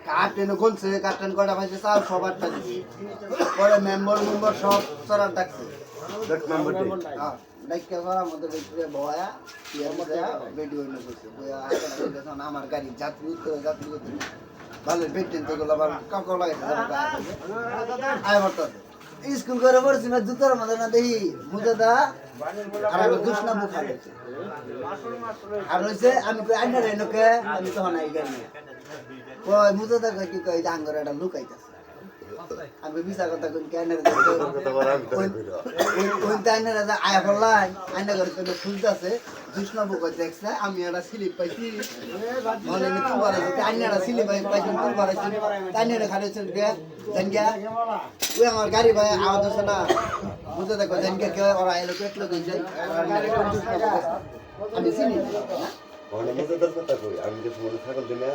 কাটেন খুলছে কাটেন কটা পাইছে চাল সবার পাইছে পরে মেম্বার মেম্বার সব চড়ার ডাকছে ডাক্কা করার মধ্যে ভিতরে বয়া ইয়ার মধ্যে ভিডিও নিয়ে করছে আমার গাড়ি যাত্রী যাত্রী ভালো বেটেন তো গুলো আবার কাপড় লাগাইছে আয় বর্তমান স্কুল করে পড়ছি না জুতোর মধ্যে না দেখি মুজাদা আর আমি দুষ্ণা মুখ খাইছে আর হইছে আমি কই আইনা রে লোকে আমি তো নাই গাড়ি কই মুজাদা কই কি কই জাঙ্গর এটা লুকাইতাছে আমি বিসা কথা কোন ক্যানারে কোন টাইনারে আয়া পড়লাই আইনা করে কোন খুলতাছে দুষ্ণা মুখ দেখছে আমি একটা স্লিপ পাইছি বলে নি তুই বারে আইনাটা স্লিপ পাইছি তুই বারে টাইনারে খাইছে গে জাঙ্গা ওই আমার গাড়ি ভাই আওয়াজ হচ্ছে না বুঝতে দেখো জাঙ্গা কে ওরা এলো কে লোক যাই আমি চিনি আমি মজাদার কথা কই আমি যে ফোনে থাকল দিনা